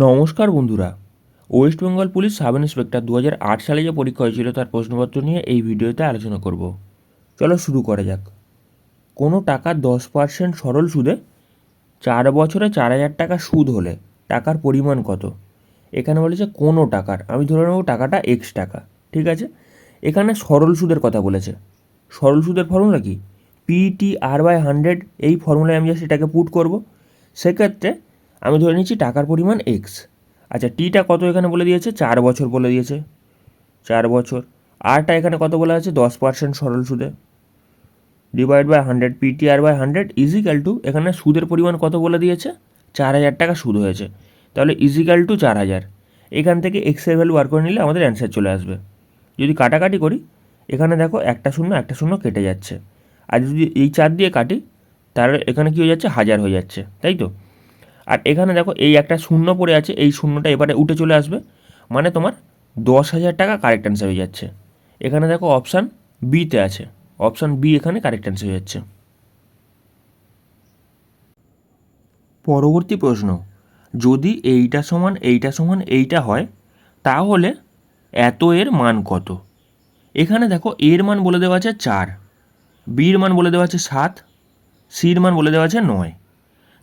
নমস্কার বন্ধুরা, West Bengal police sub inspector 2008 সালে যে পরীক্ষা হয়েছিল তার প্রশ্নপত্র নিয়ে এই ভিডিওতে আলোচনা করব। চলো শুরু করা যাক। কোনো টাকার 10% সরল সুদে 4 বছরে 4,000 টাকা সুদ হলে টাকার পরিমাণ কত? এখানে বলেছে কোনো টাকার, আমি ধরে নেব টাকাটা এক্স টাকা, ঠিক আছে। এখানে সরল সুদের কথা বলেছে। সরল সুদের ফর্মুলা কি? PTR/100, এই ফর্মুলায় আমি জাস্ট এটাকে পুট করব। সেক্ষেত্রে আমি ধরে নিচ্ছি টাকার পরিমাণ এক্স। আচ্ছা, টিটা কত এখানে বলে দিয়েছে? 4 বছর বলে দিয়েছে, 4 বছর। আরটা এখানে কত বলা আছে? 10% সরল সুদে, /100, PTR/100 ইজিক্যাল টু, এখানে সুদের পরিমাণ কত বলে দিয়েছে? 4,000 টাকা সুদ হয়েছে, তাহলে ইজিক্যাল টু 4,000। এখান থেকে এক্সের ভ্যালু বার করে নিলে আমাদের অ্যান্সার চলে আসবে। যদি কাটাকাটি করি, এখানে দেখো একটা শূন্য কেটে যাচ্ছে, আর যদি এই 4 দিয়ে কাটি তাহলে এখানে কী হয়ে যাচ্ছে? 1000 হয়ে যাচ্ছে, তাই তো। আর এখানে দেখো এই একটা শূন্য পড়ে আছে, এই শূন্যটা এবারে উঠে চলে আসবে, মানে তোমার 10,000 টাকা কারেক্ট অ্যান্সার হয়ে যাচ্ছে। এখানে দেখো অপশান বিতে আছে, অপশান বি এখানে কারেক্ট অ্যান্সার হয়ে যাচ্ছে। পরবর্তী প্রশ্ন, যদি এইটা সমান এইটা সমান এইটা হয় তাহলে এত এর মান কত? এখানে দেখো এর মান বলে দেওয়া আছে 4, বির মান বলে দেওয়া আছে 7, সির মান বলে দেওয়া আছে 9।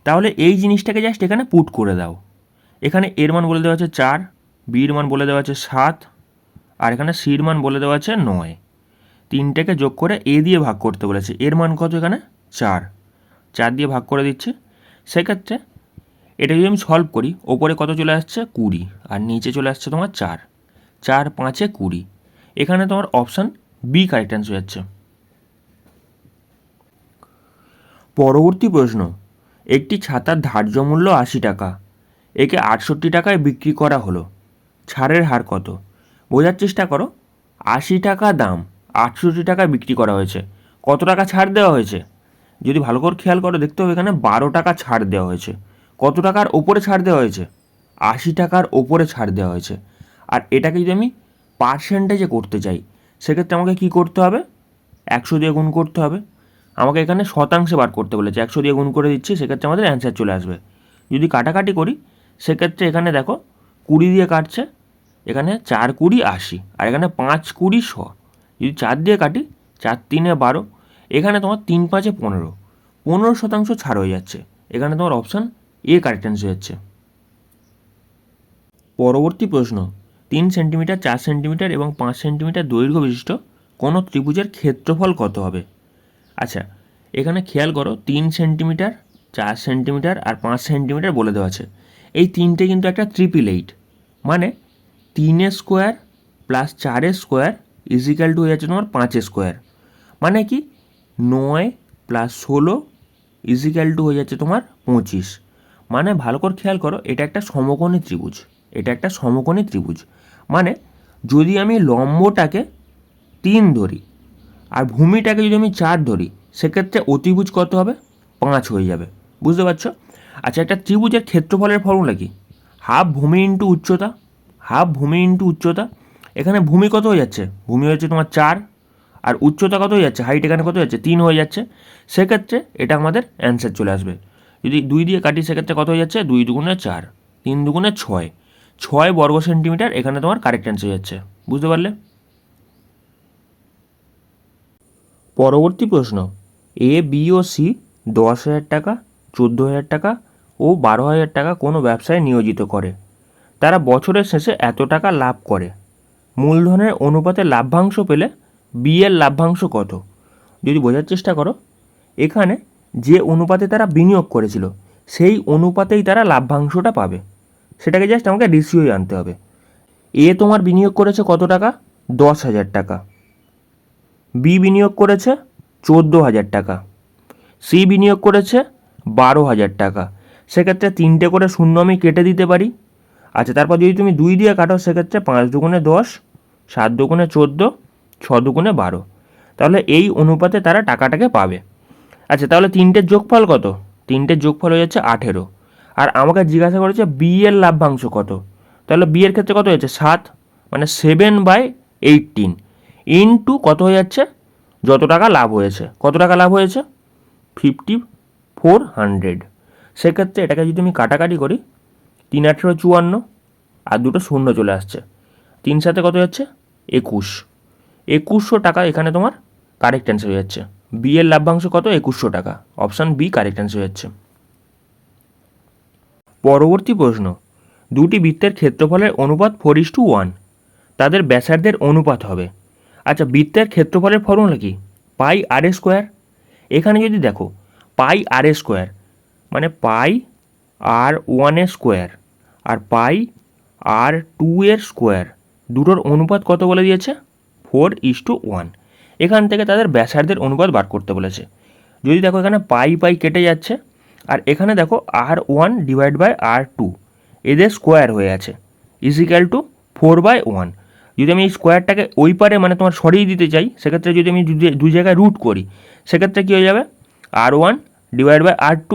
তাহলে এই জিনিসটাকে জাস্ট এখানে পুট করে দাও। এখানে এর মান বলে দেওয়া আছে 4, বির মান বলে দেওয়া আছে 7, আর এখানে সির মান বলে দেওয়া আছে 9। তিনটাকে যোগ করে এ দিয়ে ভাগ করতে বলেছে। এর মান কত? এখানে 4, 4 দিয়ে ভাগ করে দিচ্ছে। সেক্ষেত্রে এটা যদি আমি সলভ করি, ওপরে কত চলে আসছে? 20, আর নিচে চলে আসছে তোমার 4, 4 5 20। এখানে তোমার অপশান বি কারেক্ট অ্যান্সার হয়ে যাচ্ছে। পরবর্তী প্রশ্ন, একটি ছাতার ধার্য মূল্য 80 টাকা, একে 68 টাকায় বিক্রি করা হলো, ছাড়ের হার কত? বোঝার চেষ্টা করো, 80 টাকা দাম, 68 টাকায় বিক্রি করা হয়েছে, কত টাকা ছাড় দেওয়া হয়েছে? যদি ভালো করে খেয়াল করো দেখতে হবে এখানে 12 টাকা ছাড় দেওয়া হয়েছে। কত টাকার ওপরে ছাড় দেওয়া হয়েছে? 80 টাকার ওপরে ছাড় দেওয়া হয়েছে। আর এটাকে যদি আমি পার্সেন্টেজে করতে চাই, সেক্ষেত্রে আমাকে কী করতে হবে? 100 দিয়ে গুণ করতে হবে। আমাকে এখানে শতাংশে বার করতে বলেছে, 100 দিয়ে গুণ করে দিচ্ছি, সেক্ষেত্রে আমাদের অ্যান্সার চলে আসবে। যদি কাটাকাটি করি, সেক্ষেত্রে এখানে দেখো 20 দিয়ে কাটছে, এখানে 4 20 80, আর এখানে 5 20 100। যদি 4 দিয়ে কাটি, 4 3 12, এখানে তোমার 3 5 15% ছাড় হয়ে যাচ্ছে। এখানে তোমার অপশান এ কারেক্ট অ্যান্সার হচ্ছে। পরবর্তী প্রশ্ন, 3 সেন্টিমিটার, 4 সেন্টিমিটার এবং 5 সেন্টিমিটার দৈর্ঘ্য বিশিষ্ট কোনো ত্রিভুজের ক্ষেত্রফল কত হবে? আচ্ছা, এখানে খেয়াল করো 3 সেন্টিমিটার, 4 সেন্টিমিটার আর 5 সেন্টিমিটার বলে দেওয়া আছে। এই তিনটে কিন্তু একটা 888, মানে 3 square plus 4 square equal to হয়ে যাচ্ছে তোমার 5 স্কোয়ার, মানে কি 9 প্লাস 16 ইজিক্যাল টু হয়ে যাচ্ছে তোমার 25। মানে ভালো করে খেয়াল করো, এটা একটা সমকোণী ত্রিভুজ, এটা একটা সমকোণী ত্রিভুজ। মানে যদি আমি লম্বটাকে 3 ধরি আর ভূমিটাকে যদি আমি 4 ধরি, সেক্ষেত্রে অতিভুজ কত হবে? 5 হয়ে যাবে। বুঝতে পারছো? আচ্ছা, একটা ত্রিভুজের ক্ষেত্রফলের ফর্মুলা কি? হাফ ভূমি ইন্টু উচ্চতা, হাফ ভূমি ইন্টু উচ্চতা। এখানে ভূমি কত হয়ে যাচ্ছে? ভূমি হচ্ছে তোমার 4, আর উচ্চতা কত হয়ে যাচ্ছে? হাইট এখানে কত হয়ে যাচ্ছে? 3 হয়ে যাচ্ছে। সেক্ষেত্রে এটা আমাদের অ্যান্সার চলে আসবে। যদি 2 দিয়ে কাটি, সেক্ষেত্রে কত হয়ে যাচ্ছে? 2 দুগুণে 4, 3 দুগুণে 6, 6 বর্গ সেন্টিমিটার এখানে তোমার কারেক্ট অ্যান্সার হয়ে যাচ্ছে। বুঝতে পারলে? পরবর্তী প্রশ্ন, এ বি ও সি 10,000 টাকা, 14,000 টাকা ও 12,000 টাকা কোনো ব্যবসায় নিয়োজিত করে। তারা বছরের শেষে এত টাকা লাভ করে। মূলধনের অনুপাতে লাভ্যাংশ পেলে বি এর লাভ্যাংশ কত? যদি বোঝার চেষ্টা করো, এখানে যে অনুপাতে তারা বিনিয়োগ করেছিল সেই অনুপাতেই তারা লাভ্যাংশটা পাবে। সেটাকে জাস্ট আমাকে রেশিওই আনতে হবে। এ তোমার বিনিয়োগ করেছে কত টাকা? 10,000 টাকা। বি বিনিয়োগ করেছে 14,000 টাকা। সি বিনিয়োগ করেছে 12,000 টাকা। সেক্ষেত্রে 3টে করে শূন্য আমি কেটে দিতে পারি। আচ্ছা, তারপর যদি তুমি 2 দিয়ে কাটো, সেক্ষেত্রে 5 দুগুণে 10, 7 দুগুণে 14, 6 দুগুণে 12। তাহলে এই অনুপাতে তারা টাকাটাকে পাবে। আচ্ছা, তাহলে 3টের যোগফল কত? 3টের যোগফল হয়ে যাচ্ছে 18। আর আমাকে জিজ্ঞাসা করেছে বি এর লাভ্যাংশ কত। তাহলে বি এর ক্ষেত্রে কত হয়েছে? 7, মানে 7/18 ইন্টু কত হয়ে যাচ্ছে? যত টাকা লাভ হয়েছে। কত টাকা লাভ হয়েছে? 5400। সেক্ষেত্রে এটাকে যদি আমি কাটাকাটি করি, 3×18 = 54, আর দুটো শূন্য চলে আসছে। 3 সাথে কত যাচ্ছে? 21। 2100 টাকা এখানে তোমার কারেক্ট অ্যান্সার হয়ে যাচ্ছে। বি এর লাভ্যাংশ কত? 2100 টাকা। অপশান বি কারেক্ট অ্যান্সার হয়ে যাচ্ছে। পরবর্তী প্রশ্ন, দুটি বৃত্তের ক্ষেত্রফলের অনুপাত 4:1, তাদের ব্যাসার্ধের অনুপাত হবে। আচ্ছা, বৃত্তের ক্ষেত্রফলের ফর্মুলা কি? পাই আর এ স্কোয়ার। এখানে যদি দেখো পাই আর এ স্কোয়ার মানে পাই আর 1 এর স্কোয়ার আর পাই আর 2 এর স্কোয়ার, দুটোর অনুপাত কত বলে দিয়েছে? 4:1। এখান থেকে তাদের ব্যাসার্ধের অনুপাত বার করতে বলেছে। যদি দেখো এখানে পাই পাই কেটে যাচ্ছে, আর এখানে দেখো R1/R2 এদের স্কোয়ার হয়ে আছে = 4/1। যদি আমি এই স্কোয়ারটাকে ওই পারে মানে তোমার সরিয়ে দিতে চাই, সেক্ষেত্রে যদি আমি দুই জায়গায় রুট করি, সেক্ষেত্রে কী হয়ে যাবে? R1/R2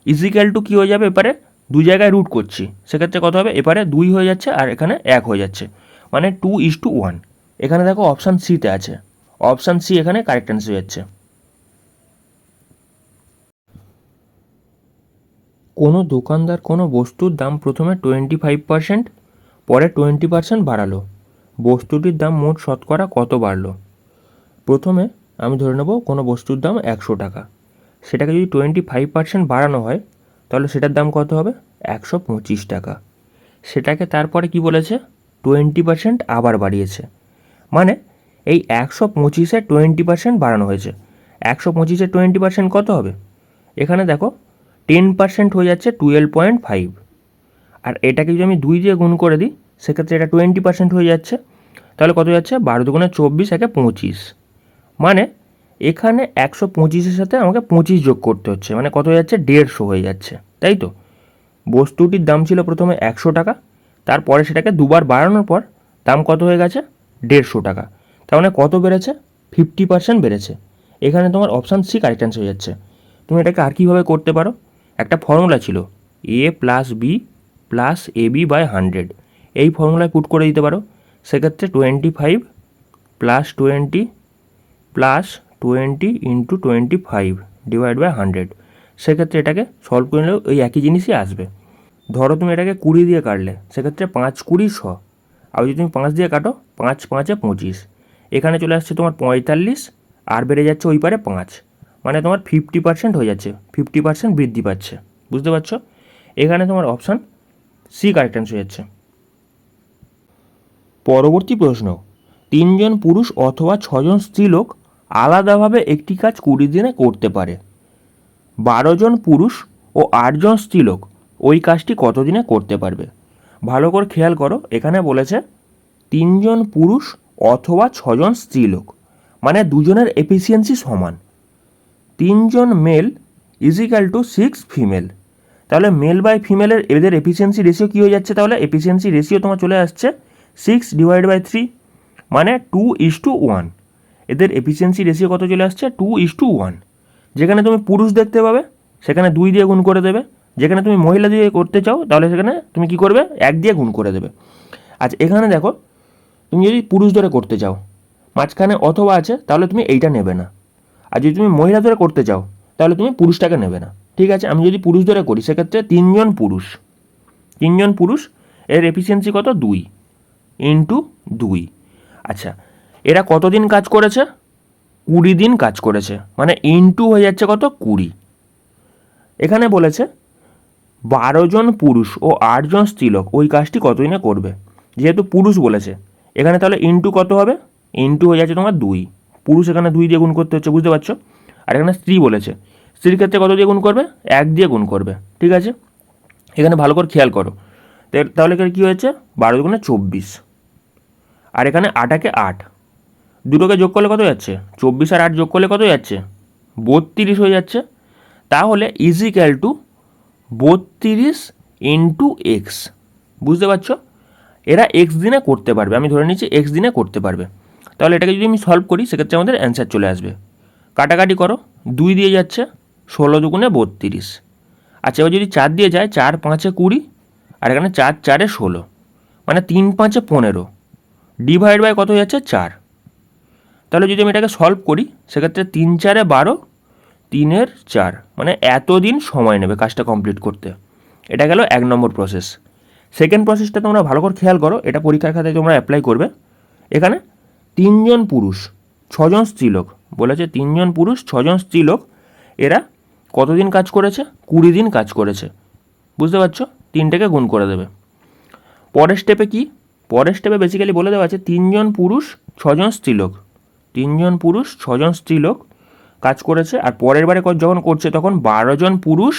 = কী হয়ে যাবে? এপারে দুই জায়গায় রুট করছি, সেক্ষেত্রে কত হবে? এপারে 2 হয়ে যাচ্ছে আর এখানে 1 হয়ে যাচ্ছে, মানে 2:1। এখানে দেখো অপশান সিতে আছে, অপশান সি এখানে কারেক্ট অ্যান্সার হয়ে যাচ্ছে। কোনো দোকানদার কোনো বস্তুর দাম প্রথমে 25%, পরে 20% বাড়ালো, বস্তুটির দাম মোট শতকরা কত বাড়লো? প্রথমে আমি ধরে নেব কোনো বস্তুর দাম 100 টাকা, সেটাকে যদি 25% বাড়ানো হয় তাহলে সেটার দাম কত হবে? 125 টাকা। সেটাকে তারপরে কি বলেছে? 20% আবার বাড়িয়েছে, মানে এই 125-এর 20% বাড়ানো হয়েছে। 125-এর 20% কত হবে? এখানে দেখো 10% হয়ে যাচ্ছে 12.5, আর এটাকে যদি আমি 2 দিয়ে গুণ করে দিই, সেক্ষেত্রে এটা 20% হয়ে যাচ্ছে। তাহলে কত যাচ্ছে? 12 দুগুণে 24, একে 25, মানে এখানে 125-এর সাথে আমাকে 25 যোগ করতে হচ্ছে, মানে কত হয়ে যাচ্ছে? 150 হয়ে যাচ্ছে, তাই তো? বস্তুটির দাম ছিল প্রথমে 100 টাকা, তারপরে সেটাকে দুবার বাড়ানোর পর দাম কত হয়ে গেছে? 150 টাকা। তার মানে কত বেড়েছে? 50% বেড়েছে। এখানে তোমার অপশান সি কারেক্ট অ্যান্সার হয়ে যাচ্ছে। তুমি এটাকে আর কীভাবে করতে পারো? একটা ফর্মুলা ছিল A+B+AB/100, এই ফর্মুলায় পুট করে দিতে পারো। সেক্ষেত্রে 25 + 20 + 20 × 25/100, সেক্ষেত্রে এটাকে সলভ করে নিলেও ওই একই জিনিসই আসবে। ধরো তুমি এটাকে 20 দিয়ে কাটলে, সেক্ষেত্রে 5×20 = 100, আর যদি তুমি 5 দিয়ে কাটো, 5×5 = 25, এখানে চলে আসছে তোমার 45, আর বেড়ে যাচ্ছে ওই পারে 5, মানে তোমার 50% হয়ে যাচ্ছে, 50% বৃদ্ধি পাচ্ছে। বুঝতে পারছো? এখানে তোমার অপশান সি কারেক্ট অ্যান্সার হয়ে যাচ্ছে। পরবর্তী প্রশ্ন, 3 জন পুরুষ অথবা 6 জন স্ত্রীলোক আলাদাভাবে একটি কাজ 20 দিনে করতে পারে। 12 জন পুরুষ ও 8 জন স্ত্রীলোক ওই কাজটি কত দিনে করতে পারবে? ভালো করে খেয়াল করো, এখানে বলেছে 3 জন পুরুষ অথবা 6 জন স্ত্রীলোক, মানে দুজনের এফিসিয়েন্সি সমান। 3 জন মেল = 6 ফিমেল, তাহলে মেল বাই ফিমেলের এদের এফিসিয়েন্সি রেশিও কী হয়ে যাচ্ছে? তাহলে এফিসিয়েন্সি রেশিও তোমার চলে আসছে 6/3, মানে 2:1। এদের এফিসিয়েন্সি রেশিও কত চলে আসছে? 2:1। যেখানে তুমি পুরুষ দেখতে পাবে সেখানে 2 দিয়ে গুণ করে দেবে, যেখানে তুমি মহিলা দিয়ে করতে চাও তাহলে সেখানে তুমি কী করবে? 1 দিয়ে গুণ করে দেবে। আচ্ছা, এখানে দেখো তুমি যদি পুরুষ ধরে করতে চাও, মাঝখানে অথবা আছে, তাহলে তুমি এইটা নেবে না। আর যদি তুমি মহিলা ধরে করতে চাও তাহলে তুমি পুরুষটাকে নেবে না। ঠিক আছে, আমি যদি পুরুষ ধরে করি, সেক্ষেত্রে 3 জন পুরুষ এর এফিসিয়েন্সি কত? 2 × 2। আচ্ছা, এরা কতদিন কাজ করেছে? 20 দিন কাজ করেছে, মানে ইনটু হয়ে যাচ্ছে কত? 20। এখানে বলেছে 12 জন পুরুষ ও 8 জন স্ত্রীলোক ওই কাজটি কতদিনে করবে। যেহেতু পুরুষ বলেছে, এখানে তাহলে ইনটু কত হবে? ইনটু হয়ে যাচ্ছে তোমার 2। পুরুষ এখানে 2 দিয়ে গুণ করতে হচ্ছে, বুঝতে পারছো? আর এখানে স্ত্রী বলেছে, স্ত্রীর ক্ষেত্রে কত দিয়ে গুণ করবে? 1 দিয়ে গুণ করবে। ঠিক আছে, এখানে ভালো করে খেয়াল করো। তাহলে এখানে কী হয়েছে? 12 × 24, আর এখানে 8 × 8, দুটোকে যোগ করলে কত যাচ্ছে? 24 আর 8 যোগ করলে কত যাচ্ছে? 32 হয়ে যাচ্ছে। তাহলে = 32 × x। বুঝতে পারছো? এরা x দিনে করতে পারবে, আমি ধরে নিচ্ছি x দিনে করতে পারবে। তাহলে এটাকে যদি আমি সলভ করি, সেক্ষেত্রে আমাদের অ্যান্সার চলে আসবে। কাটাকাটি করো, 2 দিয়ে যাচ্ছে, 16 দুগুণে 32। আচ্ছা, এবার যদি 4 দিয়ে যায়, 4 × 5 = 20, আর এখানে 4 × 4 = 16, মানে 3 × 5 = 15, ডিভাইড বাই কত হয়ে যাচ্ছে? 4। তাহলে যদি আমি এটাকে সলভ করি, সেক্ষেত্রে 3 × 4 = 12, 3 × 4, মানে এতদিন সময় নেবে কাজটা কমপ্লিট করতে। এটা গেল 1 নম্বর প্রসেস। সেকেন্ড প্রসেসটা তোমরা ভালো করে খেয়াল করো, এটা পরীক্ষার খাতায় তোমরা অ্যাপ্লাই করবে। এখানে 3 জন পুরুষ 6 জন স্ত্রীলোক বলেছে, 3 জন পুরুষ 6 জন স্ত্রীলোক, এরা কতদিন কাজ করেছে? 20 দিন কাজ করেছে। বুঝতে পারছো? 3টেকে গুণ করে দেবে। পরের স্টেপে কি? পরের স্টেপে বেসিক্যালি বলে দেওয়া আছে 3 জন পুরুষ 6 জন স্ত্রীলোক, 3 জন পুরুষ 6 জন স্ত্রীলোক কাজ করেছে, আর পরের বারে যখন করছে তখন 12 জন পুরুষ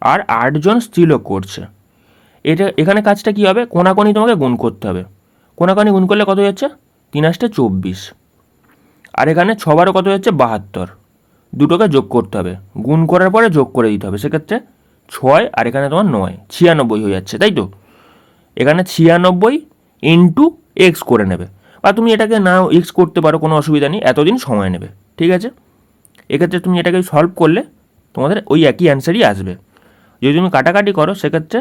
আর 8 জন স্ত্রীলোক করছে। এটা এখানে কাজটা কী হবে? কোনাকোনি তোমাকে গুণ করতে হবে। কোনাকোনি গুণ করলে কত হচ্ছে? 3 8 24, আর এখানে 6 12 কত হচ্ছে? 72। দুটোকে যোগ করতে হবে, গুণ করার পরে যোগ করে দিতে হবে। সেক্ষেত্রে 6 আর এখানে তোমার 9, 96 হয়ে যাচ্ছে, তাই তো? এখানে 96 ইন্টু এক্স করে নেবে, বা তুমি এটাকে না এক্স করতে পারো, কোনো অসুবিধা নেই, এতদিন সময় নেবে। ঠিক আছে? এক্ষেত্রে তুমি এটাকে সলভ করলে তোমাদের ওই একই অ্যান্সারই আসবে। যদি তুমি কাটাকাটি করো সেক্ষেত্রে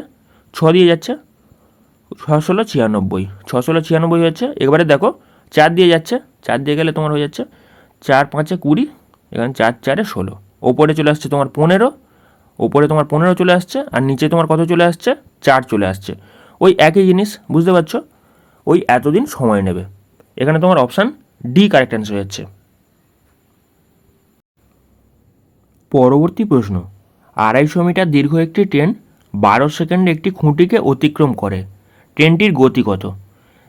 6 দিয়ে যাচ্ছে, 6 ষোলো 96, 6 ষোলো 96 হচ্ছে। এবারে দেখো 4 দিয়ে যাচ্ছে, 4 দিয়ে গেলে তোমার হয়ে যাচ্ছে 4 5 20, এখানে 4 4 16, ওপরে চলে আসছে তোমার 15, ওপরে তোমার 15 চলে আসছে, আর নিচে তোমার কত চলে আসছে? 4 চলে আসছে। ওই একই জিনিস, বুঝতে পারছো? ওই এতদিন সময় নেবে। এখানে তোমার অপশান ডি কারেক্ট অ্যান্সার হয়ে যাচ্ছে। পরবর্তী প্রশ্ন, 250 মিটার দীর্ঘ একটি ট্রেন 12 সেকেন্ডে একটি খুঁটিকে অতিক্রম করে, ট্রেনটির গতি কত?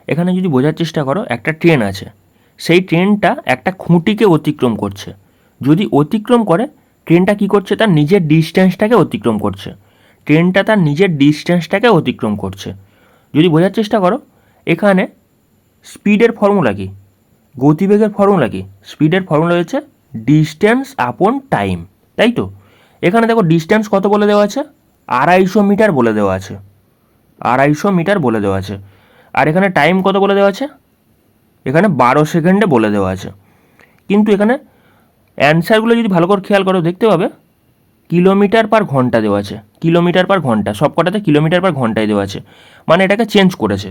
এখানে যদি বোঝার চেষ্টা করো, একটা ট্রেন আছে, সেই ট্রেনটা একটা খুঁটিকে অতিক্রম করছে। যদি অতিক্রম করে, ট্রেনটা কি করছে? তার নিজের ডিস্ট্যান্সটাকে অতিক্রম করছে। ট্রেনটা তার নিজের ডিস্ট্যান্সটাকে অতিক্রম করছে। যদি বোঝার চেষ্টা করো, এখানে স্পিডের ফর্মুলা কি? গতিবেগের ফর্মুলা কি? স্পিডের ফর্মুলা হচ্ছে ডিস্ট্যান্স আপন টাইম, তাই তো? এখানে দেখো ডিস্ট্যান্স কত বলে দেওয়া আছে? 250 মিটার বলে দেওয়া আছে, 250 মিটার বলে দেওয়া আছে। আর এখানে টাইম কত বলে দেওয়া আছে? এখানে 12 সেকেন্ডে বলে দেওয়া আছে। কিন্তু এখানে অ্যান্সারগুলো যদি ভালো করে খেয়াল করো, দেখতে পাবে কিলোমিটার পার ঘন্টা দেওয়া আছে, কিলোমিটার পার ঘন্টা, সব কটাতে কিলোমিটার পার ঘন্টায় দেওয়া আছে, মানে এটাকে চেঞ্জ করেছে।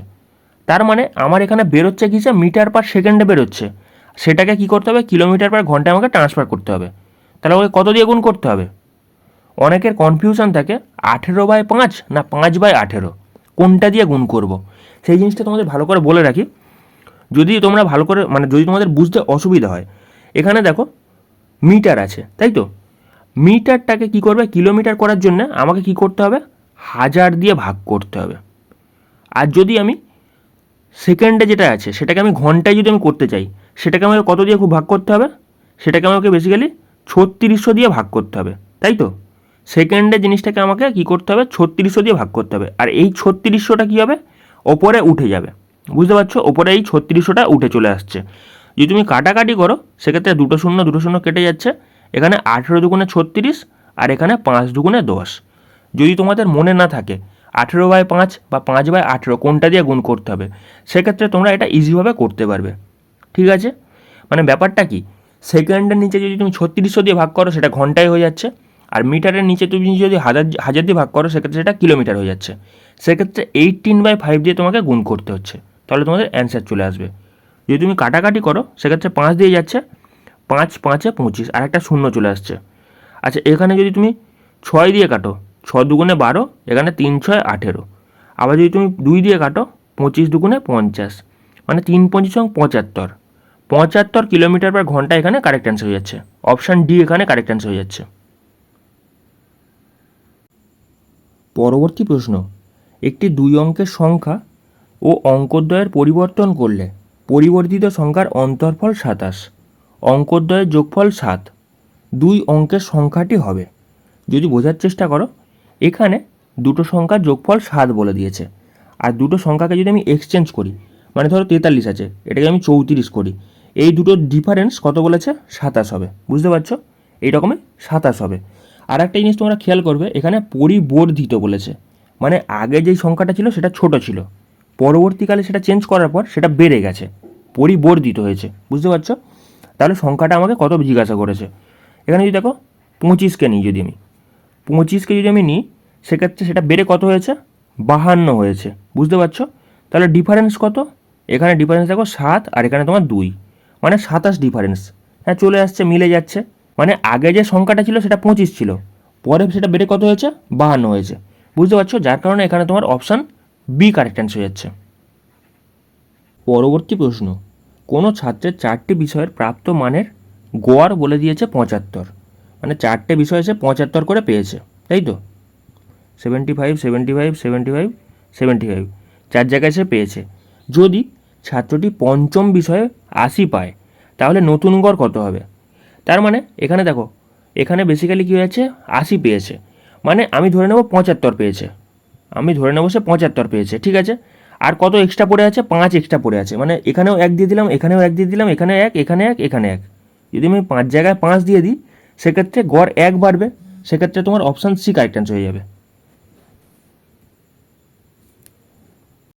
তার মানে আমার এখানে বেরোচ্ছে কি? যে মিটার পার সেকেন্ডে বেরোচ্ছে, সেটাকে কি করতে হবে? কিলোমিটার পার ঘন্টায় আমাকে ট্রান্সফার করতে হবে। তাহলে ওকে কত দিয়ে গুণ করতে হবে? অনেকের কনফিউশন থাকে 18/5 না 5/18, কোনটা দিয়ে গুণ করব, সেই জিনিসটা তোমাদের ভালো করে বলে রাখি। যদি তোমরা ভালো করে মানে যদি তোমাদের বুঝতে অসুবিধা হয়, এখানে দেখো মিটার আছে, তাই তো? মিটারটাকে কি করবে? কিলোমিটার করার জন্য আমাকে কি করতে হবে? 1000 দিয়ে ভাগ করতে হবে। আর যদি আমি সেকেন্ডে যেটা আছে সেটাকে আমি ঘন্টায় যদি আমি করতে চাই, সেটাকে আমাকে কত দিয়ে খুব ভাগ করতে হবে? সেটাকে আমাকে বেসিক্যালি 3600 দিয়ে ভাগ করতে হবে, তাই তো? সেকেন্ডে জিনিসটাকে আমাকে কি করতে হবে? 3600 দিয়ে ভাগ করতে হবে। আর এই 3600টা কী হবে? ওপরে উঠে যাবে, বুঝতে পারছো? ওপরে এই 3600টা উঠে চলে আসছে। যদি তুমি কাটাকাটি করো সেক্ষেত্রে 2 শূন্য 2 শূন্য কেটে যাচ্ছে, এখানে 18 দুগুণে 36 আর এখানে 5 দুগুণে 10। যদি তোমাদের মনে না থাকে 18/5 বা 5/18 কোনটা দিয়ে গুণ করতে হবে, সেক্ষেত্রে তোমরা এটা ইজিভাবে করতে পারবে। ঠিক আছে? মানে ব্যাপারটা কি, সেকেন্ডের নিচে যদি তুমি 3600 দিয়ে ভাগ করো সেটা ঘন্টায় হয়ে যাচ্ছে, আর মিটারের নিচে তুমি যদি হাজার দিয়ে ভাগ করো সেক্ষেত্রে সেটা কিলোমিটার হয়ে যাচ্ছে। সেক্ষেত্রে 18/5 দিয়ে তোমাকে গুণ করতে হচ্ছে, তাহলে তোমাদের অ্যান্সার চলে আসবে। যদি তুমি কাটাকাটি করো সেক্ষেত্রে 5 দিয়ে যাচ্ছে, 5 5 25, আর একটা শূন্য চলে আসছে। আচ্ছা, এখানে যদি তুমি 6 দিয়ে কাটো, 6 দুগুণে 12, এখানে 3 6 18। আবার যদি তুমি 2 দিয়ে কাটো, 25 দুগুণে 50, মানে 3 25 75, 75 কিলোমিটার পার ঘন্টা এখানে কারেক্ট অ্যান্সার হয়ে যাচ্ছে। অপশান ডি এখানে কারেক্ট অ্যান্সার হয়ে যাচ্ছে। পরবর্তী প্রশ্ন, একটি 2 অঙ্কের সংখ্যা ও অঙ্কদ্বয়ের পরিবর্তন করলে পরিবর্তিত সংখ্যার অন্তর্ফল 27, অঙ্কদ্বয়ের যোগফল 7, 2 অঙ্কের সংখ্যাটি হবে। যদি বোঝার চেষ্টা করো, এখানে দুটো সংখ্যার যোগফল 7 বলে দিয়েছে, আর দুটো সংখ্যাকে যদি আমি এক্সচেঞ্জ করি, মানে ধরো 43 আছে, এটাকে আমি 34 করি, এই দুটোর ডিফারেন্স কত বলেছে? 27 হবে, বুঝতে পারছো? এইরকমই 27 হবে। আর একটা জিনিস তোমরা খেয়াল করবে, এখানে পরিবর্ধিত বলেছে, মানে আগে যেই সংখ্যাটা ছিল সেটা ছোট ছিল, পরবর্তীকালে সেটা চেঞ্জ করার পর সেটা বেড়ে গেছে, পরিবর্ধিত হয়েছে, বুঝতে পারছো? তাহলে সংখ্যাটা আমাকে কত জিজ্ঞাসা করেছে। এখানে যদি দেখো 25কে নিই, যদি আমি 25কে যদি আমি নিই, সেক্ষেত্রে সেটা বেড়ে কত হয়েছে? 52 হয়েছে, বুঝতে পারছো? তাহলে ডিফারেন্স কত? এখানে ডিফারেন্স দেখো 7, আর এখানে তোমার 2, মানে 27 ডিফারেন্স। হ্যাঁ, চলে আসছে, মিলে যাচ্ছে। মানে আগে যে সংখ্যাটা ছিল সেটা 25 ছিল, পরে সেটা বেড়ে কত হয়েছে? 52 হয়েছে, বুঝতে পারছো? যার কারণে এখানে তোমার অপশান বি কারেক্ট অ্যান্সার হয়ে যাচ্ছে। পরবর্তী প্রশ্ন, কোনো ছাত্রের 4টি বিষয়ের প্রাপ্ত মানের গড় বলে দিয়েছে 75, মানে 4টে বিষয় সে 75 করে পেয়েছে, তাই তো? 75, 75, 75, 75, 4 জায়গায় সে পেয়েছে। যদি ছাত্রটি পঞ্চম বিষয়ে 80 পায়, তাহলে নতুন গড় কত হবে? তার মানে এখানে দেখো, এখানে বেসিক্যালি কী হয়েছে, 80 পেয়েছে, মানে আমি ধরে নেব 75 পেয়েছে, আমি ধরে নেব সে 75 পেয়েছে, ঠিক আছে। আর কত এক্সট্রা পড়ে আছে? 5 এক্সট্রা পড়ে আছে, মানে এখানেও 1 দিয়ে দিলাম, এখানেও 1 দিয়ে দিলাম, এখানে 1, এখানে 1, এখানে 1। যদি আমি 5 জায়গায় 5 দিয়ে দিই, সেক্ষেত্রে গড় 1 বাড়বে, সেক্ষেত্রে তোমার অপশান সি কারেক্ট অ্যান্সার হয়ে যাবে।